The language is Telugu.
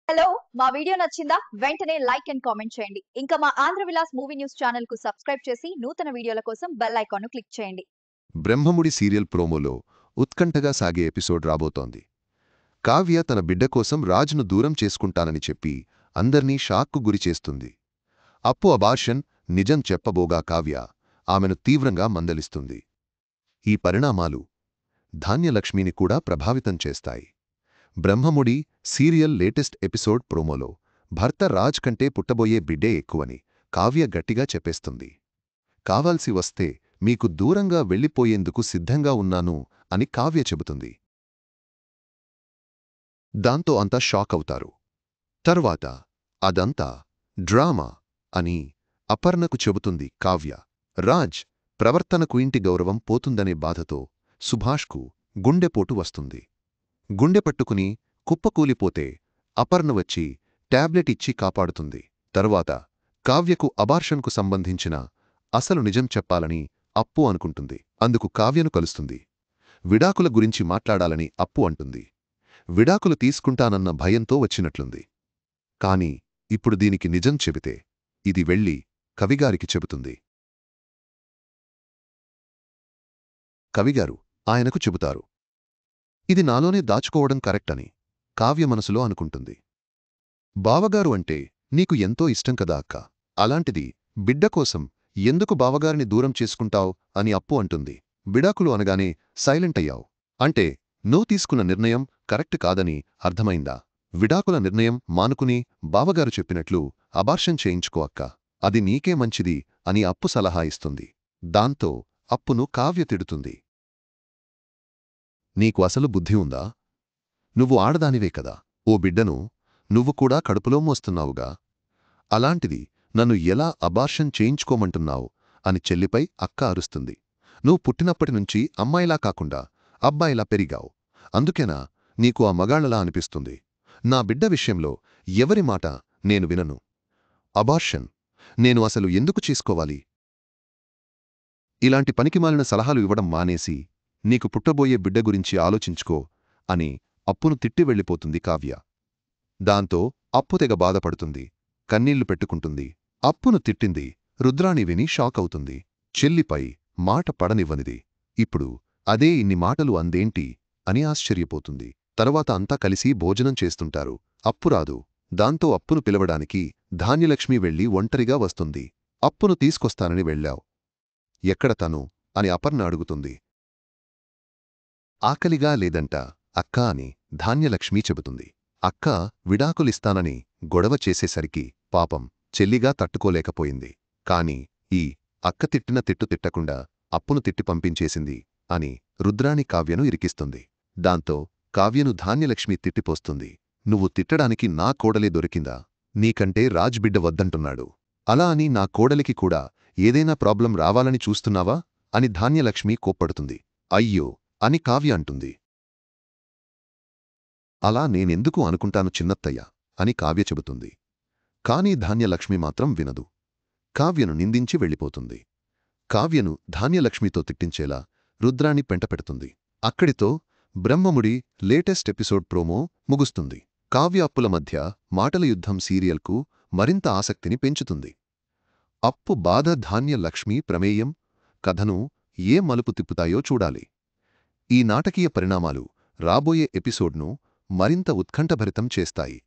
హలో మా వీడియో నచ్చిందా వెంటనే లైక్ అండ్ కామెంట్ చేయండి ఇంకా మా Andhra Vilas movie news channel కు సబ్స్క్రైబ్ చేసి నూతన వీడియోల కోసం బెల్ ఐకాన్ ను క్లిక్ చేయండి. బ్రహ్మముడి సీరియల్ ప్రోమోలో ఉత్కంఠగా సాగే ఎపిసోడ్ రాబోతోంది. కావ్య తన బిడ్డ కోసం రాజ్ను దూరం చేసుకుంటానని చెప్పి అందర్నీ షాక్కు గురిచేస్తుంది. అప్పు అబార్షన్ నిజం చెప్పబోగా కావ్య ఆమెను తీవ్రంగా మందలిస్తుంది. ఈ పరిణామాలు ధాన్యలక్ష్మిని కూడా ప్రభావితం చేస్తాయి. బ్రహ్మముడి సీరియల్ లేటెస్ట్ ఎపిసోడ్ ప్రోమోలో భర్త రాజ్ కంటే పుట్టబోయే బిడ్డే ఎక్కువని కావ్య గట్టిగా చెప్పేస్తుంది. కావాల్సి వస్తే మీకు దూరంగా వెళ్ళిపోయేందుకు సిద్ధంగా ఉన్నాను అని కావ్య చెబుతుంది. దాంతో అంతా షాక్ అవుతారు. తర్వాత అదంతా డ్రామా అని అపర్ణకు చెబుతుంది కావ్య. రాజ్ ప్రవర్తనకు ఇంటి గౌరవం పోతుందనే బాధతో సుభాష్కు గుండెపోటు వస్తుంది. గుండె పట్టుకుని కుప్పకూలిపోతే అపర్ణ వచ్చి టాబ్లెట్ ఇచ్చి కాపాడుతుంది. తరువాత కావ్యకు అబార్షన్కు సంబంధించిన అసలు నిజం చెప్పాలని అప్పు అనుకుంటుంది. అందుకు కావ్యను కలుస్తుంది. విడాకుల గురించి మాట్లాడాలని అప్పు అంటుంది. విడాకులు తీసుకుంటానన్న భయంతో వచ్చినట్లుంది. కాని ఇప్పుడు దీనికి నిజం చెబితే ఇది వెళ్ళి కవిగారికి చెబుతుంది. కవిగారు ఆయనకు చెబుతారు. ఇది నాలోనే దాచుకోవడం కరెక్ట్ అని కావ్య మనసులో అనుకుంటుంది. బావగారు అంటే నీకు ఎంతో ఇష్టం కదా అక్క, అలాంటిది బిడ్డ కోసం ఎందుకు బావగారిని దూరం చేసుకుంటావ్ అని అప్పు అంటుంది. విడాకులు అనగానే సైలెంట్ అయ్యావు అంటే నువ్వు తీసుకున్న నిర్ణయం కరెక్ట్ కాదని అర్థమైందా? విడాకుల నిర్ణయం మానుకుని బావగారు చెప్పినట్లు అబార్షన్ చేయించుకో అక్క, అది నీకే మంచిది అని అప్పు సలహా ఇస్తుంది. దాంతో అప్పును కావ్య తిడుతుంది. నీకు అసలు బుద్ధి ఉందా? నువ్వు ఆడదానివే కదా, ఓ బిడ్డను నువ్వు కూడా కడుపులో మోస్తున్నావుగా, అలాంటిది నన్ను ఎలా అబార్షన్ చేయించుకోమంటున్నావు అని చెల్లిపై అక్క అరుస్తుంది. నువ్వు పుట్టినప్పటినుంచి అమ్మాయిలా కాకుండా అబ్బాయిలా పెరిగావు, అందుకేనా నీకు ఆ మగాళ్లలా అనిపిస్తుంది. నా బిడ్డ విషయంలో ఎవరి మాట నేను వినను. అబార్షన్ నేను అసలు ఎందుకు చేసుకోవాలి? ఇలాంటి పనికిమాలిన సలహాలు ఇవ్వడం మానేసి నీకు పుట్టబోయే బిడ్డ గురించి ఆలోచించుకో అని అప్పును తిట్టి వెళ్ళిపోతుంది కావ్య. దాంతో అప్పు తెగ బాధపడుతుంది, కన్నీళ్లు పెట్టుకుంటుంది. అప్పును తిట్టింది రుద్రాణి విని షాక్ అవుతుంది. చెల్లిపై మాట పడనివ్వనిది ఇప్పుడు అదే ఇన్ని మాటలు అందేంటి అని ఆశ్చర్యపోతుంది. తరువాత అంతా కలిసి భోజనం చేస్తుంటారు. అప్పు రాదు. దాంతో అప్పును పిలవడానికి ధాన్యలక్ష్మి వెళ్లి ఒంటరిగా వస్తుంది. అప్పును తీసుకొస్తానని వెళ్ళావ్, ఎక్కడ తను అని అపర్ణ అడుగుతుంది. ఆకలిగా లేదంట అక్కా అని ధాన్యలక్ష్మి చెబుతుంది. అక్క విడాకులిస్తానని గొడవ చేసేసరికి పాపం చెల్లిగా తట్టుకోలేకపోయింది. కాని ఈ అక్క తిట్టిన తిట్టు తిట్టకుండా అప్పును తిట్టి పంపించేసింది అని రుద్రాణి కావ్యను ఇరికిస్తుంది. దాంతో కావ్యను ధాన్యలక్ష్మి తిట్టిపోస్తుంది. నువ్వు తిట్టడానికి నా కోడలే దొరికిందా? నీకంటే రాజ్ బిడ్డ వద్దంటున్నాడు, అలా అని నా కోడలికి కూడా ఏదైనా ప్రాబ్లం రావాలని చూస్తున్నావా అని ధాన్యలక్ష్మి కోప్పడుతుంది. అయ్యో అని కావ్య అంటుంది. అలా నేనెందుకు అనుకుంటాను చిన్నత్తయ్య అని కావ్య చెబుతుంది. కాని ధాన్యలక్ష్మి మాత్రం వినదు. కావ్యను నిందించి వెళ్ళిపోతుంది. కావ్యను ధాన్యలక్ష్మితో తిట్టించేలా రుద్రాణి పెంటపెడుతుంది. అక్కడితో బ్రహ్మముడి లేటెస్ట్ ఎపిసోడ్ ప్రోమో ముగుస్తుంది. కావ్య అప్పుల మధ్య మాటల యుద్ధం సీరియల్కు మరింత ఆసక్తిని పెంచుతుంది. అప్పు బాధ ధాన్యలక్ష్మి ప్రమేయం కథను ఏ మలుపు తిప్పుతాయో చూడాలి. ఈ నాటకీయ పరిణామాలు రాబోయే ఎపిసోడ్ను మరింత ఉత్కంఠభరితం చేస్తాయి.